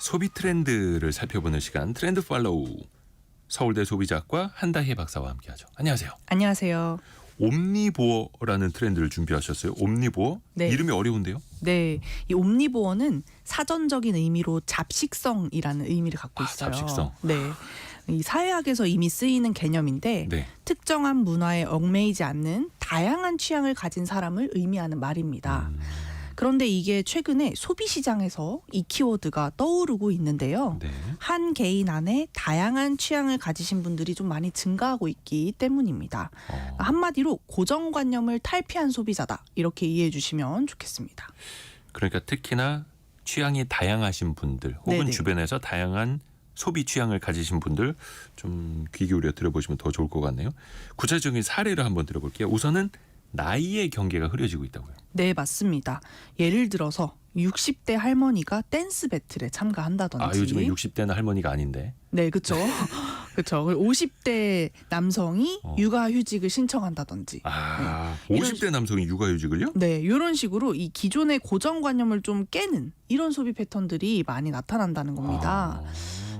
소비 트렌드를 살펴보는 시간 트렌드 팔로우. 서울대 소비자학과 한다혜 박사와 함께하죠. 안녕하세요. 안녕하세요. 옴니보어라는 트렌드를 준비하셨어요. 옴니보어? 네. 이름이 어려운데요? 네, 이 옴니보어는 사전적인 의미로 잡식성이라는 의미를 갖고 있어요. 잡식성. 네, 이 사회학에서 이미 쓰이는 개념인데 네. 특정한 문화에 얽매이지 않는 다양한 취향을 가진 사람을 의미하는 말입니다. 그런데 이게 최근에 소비 시장에서 이 키워드가 떠오르고 있는데요. 네. 한 개인 안에 다양한 취향을 가지신 분들이 좀 많이 증가하고 있기 때문입니다. 한마디로 고정관념을 탈피한 소비자다, 이렇게 이해해 주시면 좋겠습니다. 그러니까 특히나 취향이 다양하신 분들 혹은 네네. 주변에서 다양한 소비 취향을 가지신 분들 좀 귀 기울여 들어보시면 더 좋을 것 같네요. 구체적인 사례를 한번 들어볼게요. 우선은 나이의 경계가 흐려지고 있다고요. 네, 맞습니다. 예를 들어서 60대 할머니가 댄스 배틀에 참가한다든지. 아, 요즘에 60대는 할머니가 아닌데. 네, 그렇죠. 그렇죠. 50대 남성이 육아휴직을 신청한다든지. 아, 네. 50대 남성이 육아휴직을요? 네, 이런 식으로 이 기존의 고정관념을 좀 깨는 이런 소비 패턴들이 많이 나타난다는 겁니다.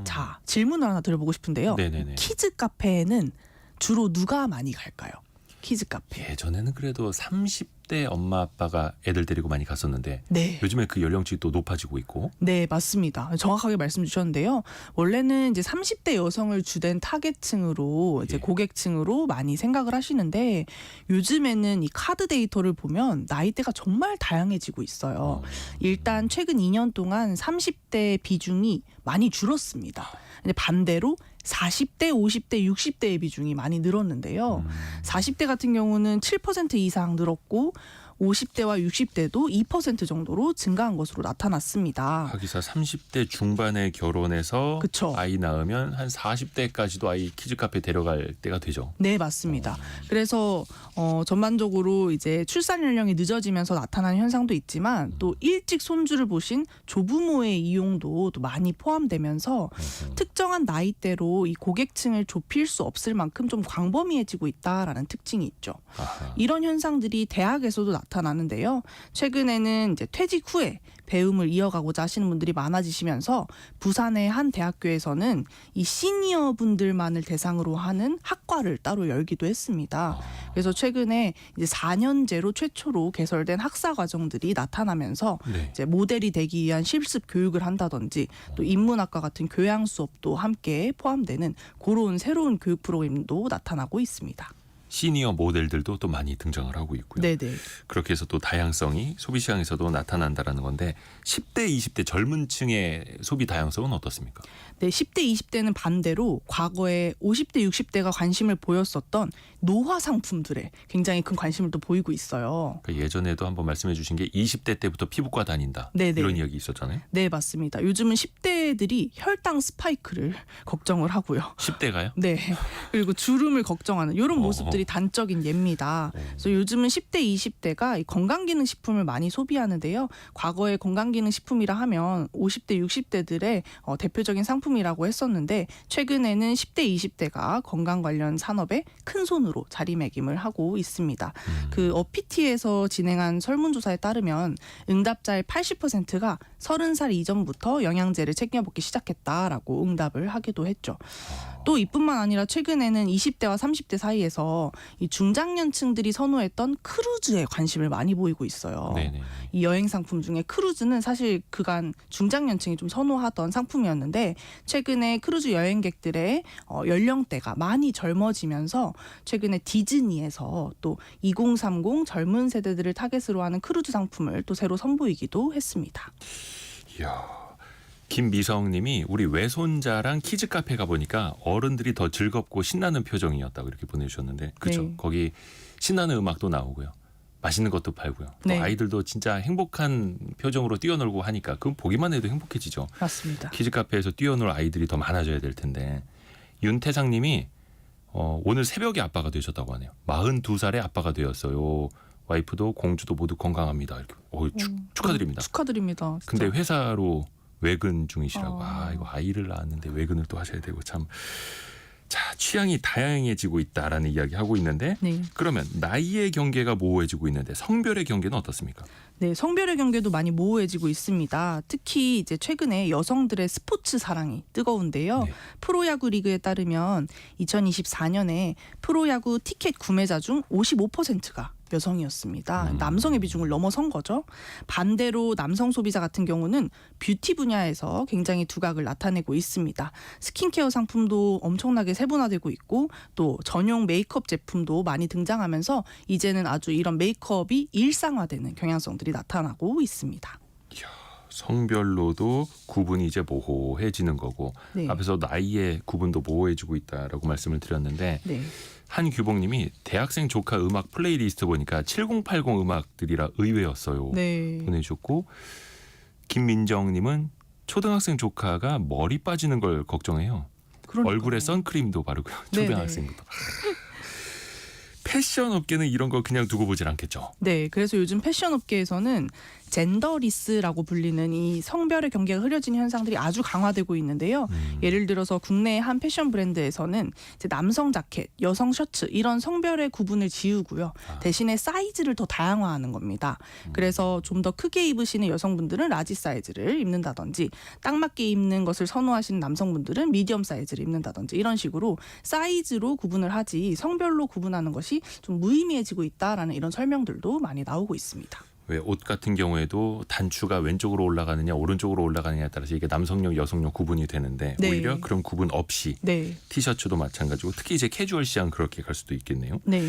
자, 질문을 하나 드려보고 싶은데요. 네네네. 키즈 카페에는 주로 누가 많이 갈까요? 키즈 카페. 예전에는 그래도 30대 엄마 아빠가 애들 데리고 많이 갔었는데 네. 요즘에 그 연령층이 또 높아지고 있고. 네, 맞습니다. 정확하게 말씀 주셨는데요. 원래는 이제 30대 여성을 주된 타겟층으로 이제 예. 고객층으로 많이 생각을 하시는데 요즘에는 이 카드 데이터를 보면 나이대가 정말 다양해지고 있어요. 일단 최근 2년 동안 30대 비중이 많이 줄었습니다. 근데 반대로 40대, 50대, 60대의 비중이 많이 늘었는데요. 40대 같은 경우는 7% 이상 늘었고 50대와 60대도 2% 정도로 증가한 것으로 나타났습니다. 하기사 30대 중반에 결혼해서 그쵸. 아이 낳으면 한 40대까지도 아이 키즈 카페 데려갈 때가 되죠. 네, 맞습니다. 그래서 전반적으로 이제 출산 연령이 늦어지면서 나타나는 현상도 있지만 또 일찍 손주를 보신 조부모의 이용도 또 많이 포함되면서 특정한 나이대로 이 고객층을 좁힐 수 없을 만큼 좀 광범위해지고 있다라는 특징이 있죠. 아하. 이런 현상들이 대학에서도 나타나는데요. 최근에는 이제 퇴직 후에 배움을 이어가고자 하시는 분들이 많아지시면서 부산의 한 대학교에서는 이 시니어 분들만을 대상으로 하는 학과를 따로 열기도 했습니다. 그래서 최근에 이제 4년제로 최초로 개설된 학사 과정들이 나타나면서 네. 이제 모델이 되기 위한 실습 교육을 한다든지 또 인문학과 같은 교양 수업도 함께 포함되는 그런 새로운 교육 프로그램도 나타나고 있습니다. 시니어 모델들도 또 많이 등장을 하고 있고요. 네네. 그렇게 해서 또 다양성이 소비 시장에서도 나타난다라는 건데 10대, 20대 젊은 층의 소비 다양성은 어떻습니까? 네, 10대, 20대는 반대로 과거에 50대, 60대가 관심을 보였었던 노화 상품들에 굉장히 큰 관심을 또 보이고 있어요. 그러니까 예전에도 한번 말씀해 주신 게 20대 때부터 피부과 다닌다. 네네. 이런 이야기 있었잖아요. 네, 맞습니다. 요즘은 10대들이 혈당 스파이크를 걱정을 하고요. 10대가요? 네. 그리고 주름을 걱정하는 이런 모습들이 단적인 예입니다. 그래서 요즘은 10대, 20대가 이 건강기능식품을 많이 소비하는데요. 과거에 건강기능식품이라 하면 50대, 60대들의 대표적인 상품이라고 했었는데 최근에는 10대, 20대가 건강 관련 산업에 큰 손으로 자리매김을 하고 있습니다. 그 어피티에서 진행한 설문조사에 따르면 응답자의 80%가 30살 이전부터 영양제를 챙겨 먹기 시작했다라고 응답을 하기도 했죠. 또 이뿐만 아니라 최근에는 20대와 30대 사이에서 이 중장년층들이 선호했던 크루즈에 관심을 많이 보이고 있어요. 네네. 이 여행 상품 중에 크루즈는 사실 그간 중장년층이 좀 선호하던 상품이었는데 최근에 크루즈 여행객들의 연령대가 많이 젊어지면서 최근에 디즈니에서 또 2030 젊은 세대들을 타겟으로 하는 크루즈 상품을 또 새로 선보이기도 했습니다. 이야. 김미성님이 우리 외손자랑 키즈 카페 가보니까 어른들이 더 즐겁고 신나는 표정이었다고 이렇게 보내주셨는데 그렇죠. 네. 거기 신나는 음악도 나오고요. 맛있는 것도 팔고요. 또 네. 아이들도 진짜 행복한 표정으로 뛰어놀고 하니까 그건 보기만 해도 행복해지죠. 맞습니다. 키즈 카페에서 뛰어놀 아이들이 더 많아져야 될 텐데 윤태상님이 오늘 새벽에 아빠가 되셨다고 하네요. 42살에 아빠가 되었어요. 와이프도 공주도 모두 건강합니다. 이렇게 축하드립니다. 축하드립니다. 진짜. 근데 회사로 외근 중이시라고. 이거 아이를 낳았는데 외근을 또 하셔야 되고 참 자, 취향이 다양해지고 있다라는 이야기 하고 있는데 네. 그러면 나이의 경계가 모호해지고 있는데 성별의 경계는 어떻습니까? 네, 성별의 경계도 많이 모호해지고 있습니다. 특히 이제 최근에 여성들의 스포츠 사랑이 뜨거운데요. 네. 프로야구 리그에 따르면 2024년에 프로야구 티켓 구매자 중 55%가 여성이었습니다. 남성의 비중을 넘어선 거죠. 반대로 남성 소비자 같은 경우는 뷰티 분야에서 굉장히 두각을 나타내고 있습니다. 스킨케어 상품도 엄청나게 세분화되고 있고 또 전용 메이크업 제품도 많이 등장하면서 이제는 아주 이런 메이크업이 일상화되는 경향성들이 나타나고 있습니다. 성별로도 구분이 이제 모호해지는 거고 네. 앞에서 나이의 구분도 모호해지고 있다라고 말씀을 드렸는데 네. 한규봉님이 대학생 조카 음악 플레이리스트 보니까 7080 음악들이라 의외였어요. 네. 보내주셨고 김민정님은 초등학생 조카가 머리 빠지는 걸 걱정해요. 그러니까요. 얼굴에 선크림도 바르고요. 네네. 초등학생부터. 패션 업계는 이런 거 그냥 두고 보질 않겠죠. 네, 그래서 요즘 패션 업계에서는 젠더리스라고 불리는 이 성별의 경계가 흐려지는 현상들이 아주 강화되고 있는데요. 예를 들어서 국내의 한 패션 브랜드에서는 이제 남성 자켓, 여성 셔츠 이런 성별의 구분을 지우고요. 대신에 사이즈를 더 다양화하는 겁니다. 그래서 좀 더 크게 입으시는 여성분들은 라지 사이즈를 입는다든지 딱 맞게 입는 것을 선호하시는 남성분들은 미디엄 사이즈를 입는다든지 이런 식으로 사이즈로 구분을 하지 성별로 구분하는 것이 좀 무의미해지고 있다라는 이런 설명들도 많이 나오고 있습니다. 왜 옷 같은 경우에도 단추가 왼쪽으로 올라가느냐 오른쪽으로 올라가느냐에 따라서 이게 남성용 여성용 구분이 되는데 네. 오히려 그런 구분 없이 네, 티셔츠도 마찬가지고 특히 이제 캐주얼 시장 그렇게 갈 수도 있겠네요. 네,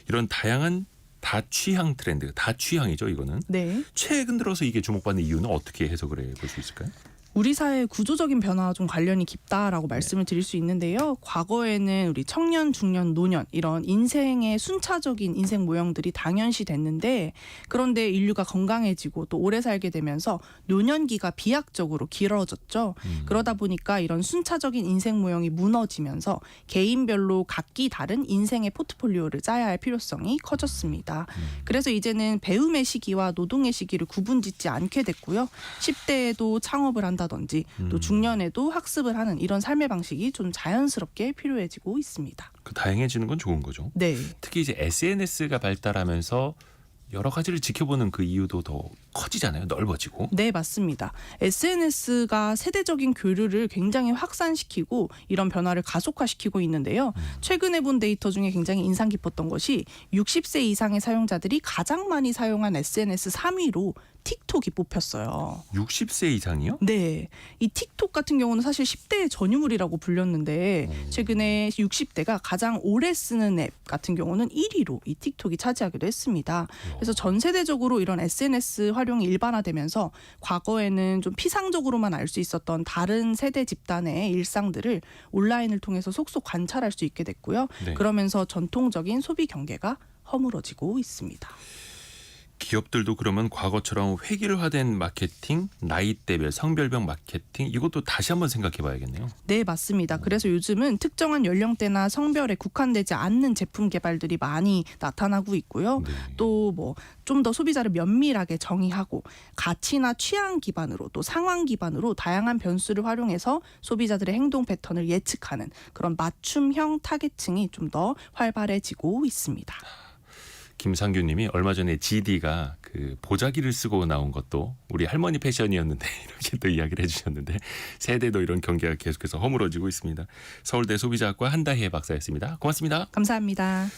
이런 다양한 다취향 트렌드, 다취향이죠 이거는. 네. 최근 들어서 이게 주목받는 이유는 어떻게 해석을 해볼 수 있을까요? 우리 사회의 구조적인 변화와 좀 관련이 깊다라고 말씀을 드릴 수 있는데요. 과거에는 우리 청년, 중년, 노년 이런 인생의 순차적인 인생 모형들이 당연시 됐는데 그런데 인류가 건강해지고 또 오래 살게 되면서 노년기가 비약적으로 길어졌죠. 그러다 보니까 이런 순차적인 인생 모형이 무너지면서 개인별로 각기 다른 인생의 포트폴리오를 짜야 할 필요성이 커졌습니다. 그래서 이제는 배움의 시기와 노동의 시기를 구분짓지 않게 됐고요. 10대에도 창업을 한다든지 또 중년에도 학습을 하는 이런 삶의 방식이 좀 자연스럽게 필요해지고 있습니다. 그 다양해지는 건 좋은 거죠. 네. 특히 이제 SNS가 발달하면서 여러 가지를 지켜보는 그 이유도 더 커지잖아요. 넓어지고. 네, 맞습니다. SNS가 세대적인 교류를 굉장히 확산시키고 이런 변화를 가속화시키고 있는데요. 최근에 본 데이터 중에 굉장히 인상 깊었던 것이 60세 이상의 사용자들이 가장 많이 사용한 SNS 3위로 틱톡이 뽑혔어요. 60세 이상이요? 네, 이 틱톡 같은 경우는 사실 10대의 전유물이라고 불렸는데 최근에 60대가 가장 오래 쓰는 앱 같은 경우는 1위로 이 틱톡이 차지하기도 했습니다. 그래서 전 세대적으로 이런 SNS 활용이 일반화되면서 과거에는 좀 피상적으로만 알 수 있었던 다른 세대 집단의 일상들을 온라인을 통해서 속속 관찰할 수 있게 됐고요. 네. 그러면서 전통적인 소비 경계가 허물어지고 있습니다. 기업들도 그러면 과거처럼 획일화된 마케팅, 나이대별, 성별별 마케팅 이것도 다시 한번 생각해 봐야겠네요. 네, 맞습니다. 그래서 요즘은 특정한 연령대나 성별에 국한되지 않는 제품 개발들이 많이 나타나고 있고요. 네. 또 뭐 좀 더 소비자를 면밀하게 정의하고 가치나 취향 기반으로 또 상황 기반으로 다양한 변수를 활용해서 소비자들의 행동 패턴을 예측하는 그런 맞춤형 타겟층이 좀 더 활발해지고 있습니다. 김상규님이 얼마 전에 GD가 그 보자기를 쓰고 나온 것도 우리 할머니 패션이었는데 이렇게 또 이야기를 해주셨는데 세대도 이런 경계가 계속해서 허물어지고 있습니다. 서울대 소비자학과 한다혜 박사였습니다. 고맙습니다. 감사합니다.